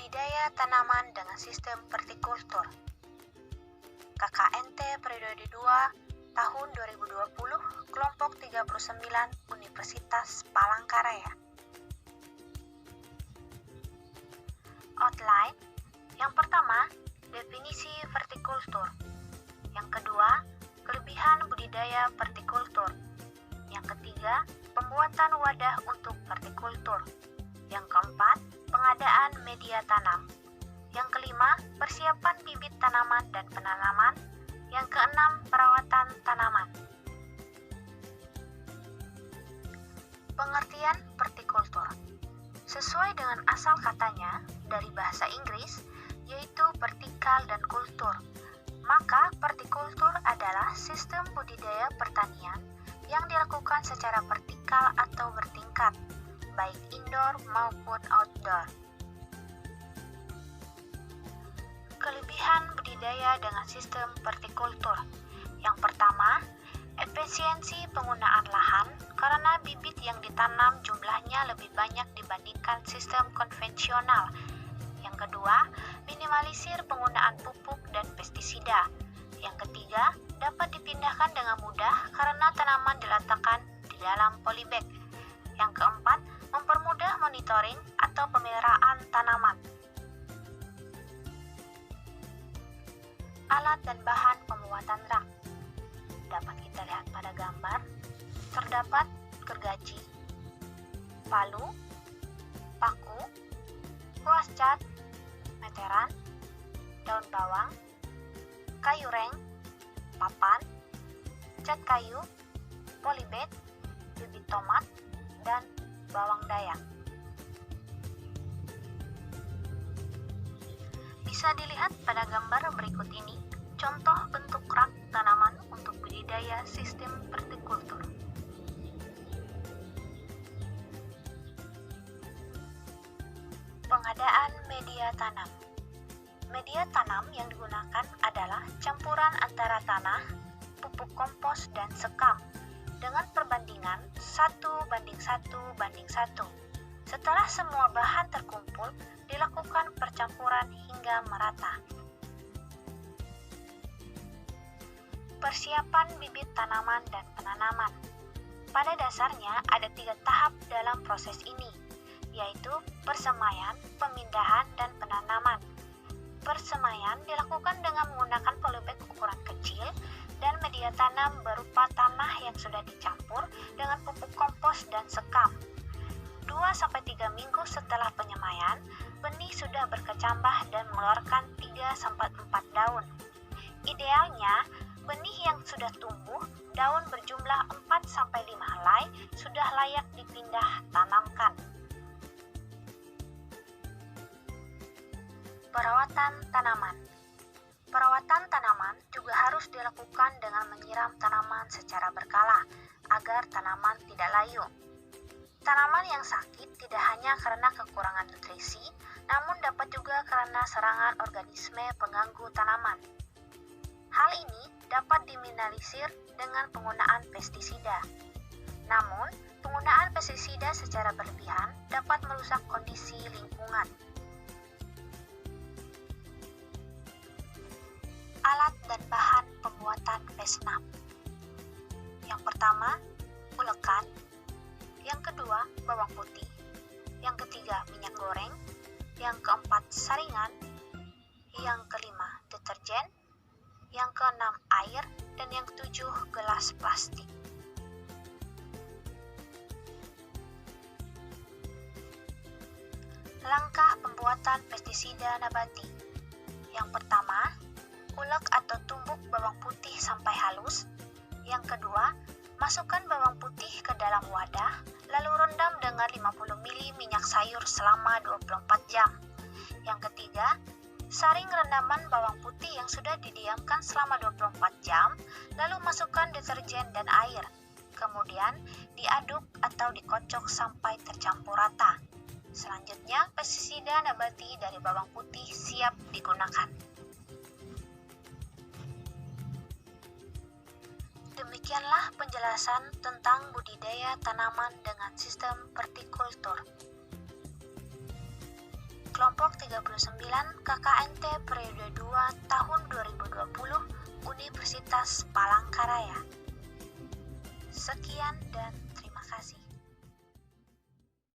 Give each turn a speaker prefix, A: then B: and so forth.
A: Budidaya tanaman dengan sistem vertikultur. KKNT periode 2 tahun 2020, kelompok 39 Universitas Palangkaraya. Outline. Yang pertama, definisi vertikultur. Yang kedua, kelebihan budidaya vertikultur. Yang ketiga, pembuatan wadah untuk vertikultur. Yang keempat, pengadaan media tanam. Yang kelima, persiapan bibit tanaman dan penanaman. Yang keenam, perawatan tanaman. Pengertian vertikultur. Sesuai dengan asal katanya dari bahasa Inggris, yaitu vertikal dan kultur. Maka vertikultur adalah sistem budidaya pertanian yang dilakukan secara vertikal atau bertingkat, baik indoor maupun outdoor. Kelebihan budidaya dengan sistem vertikultur. Yang pertama, efisiensi penggunaan lahan karena bibit yang ditanam jumlahnya lebih banyak dibandingkan sistem konvensional. Yang kedua, minimalisir penggunaan pupuk dan pestisida. Yang ketiga, dapat dipindahkan dengan mudah karena tanaman diletakkan di dalam polybag. Yang keempat, mempermudah monitoring atau pemeliharaan tanaman. Alat dan bahan pembuatan rak. Dapat kita lihat pada gambar. Terdapat gergaji, palu, paku, kuas cat, meteran, daun bawang, kayu reng, papan, cat kayu, polybag, bibit tomat, dan bawang dayak. Bisa dilihat pada gambar berikut ini contoh bentuk rak tanaman untuk budidaya sistem vertikultur. Pengadaan media tanam. Media tanam yang digunakan adalah campuran antara tanah, pupuk kompos, dan sekam dengan perbandingan 1:1:1. Setelah semua bahan terkumpul, dilakukan percampuran hingga merata. Persiapan bibit tanaman dan penanaman. Pada dasarnya ada 3 tahap dalam proses ini, yaitu persemaian, pemindahan, dan penanaman. Persemaian dilakukan dengan menggunakan polybag ukuran kecil dan media tanam berupa tanah yang sudah dicampur dengan pupuk kompos dan sekam. 2-3 minggu setelah penyemaian, benih sudah berkecambah dan mengeluarkan 3-4 daun. Idealnya, benih yang sudah tumbuh, daun berjumlah 4-5 helai sudah layak dipindah tanamkan. Perawatan tanaman. Perawatan tanaman juga harus dilakukan dengan menyiram tanaman secara berkala agar tanaman tidak layu. Tanaman yang sakit tidak hanya karena kekurangan nutrisi, namun dapat juga karena serangan organisme pengganggu tanaman. Hal ini dapat diminimalisir dengan penggunaan pestisida. Namun, penggunaan pestisida secara berlebihan dapat merusak kondisi lingkungan. Alat dan bahan pembuatan pesnap. Yang pertama, ulekan. Yang kedua, bawang putih. Yang ketiga, minyak goreng. Yang keempat, saringan. Yang kelima, deterjen. Yang keenam, air. Dan yang ketujuh, gelas plastik. Langkah pembuatan pestisida nabati. Yang pertama, ulek atau tumbuk bawang putih sampai halus. Yang kedua, masukkan bawang putih ke dalam wadah, lalu rendam dengan 50 ml minyak sayur selama 24 jam. Yang ketiga, saring rendaman bawang putih yang sudah didiamkan selama 24 jam, lalu masukkan deterjen dan air. Kemudian, diaduk atau dikocok sampai tercampur rata. Selanjutnya, pestisida nabati dari bawang putih siap digunakan. Demikianlah penjelasan tentang budidaya tanaman dengan sistem vertikultur. kelompok 39 KKNT periode 2 tahun 2020 Universitas Palangkaraya. Sekian dan terima kasih.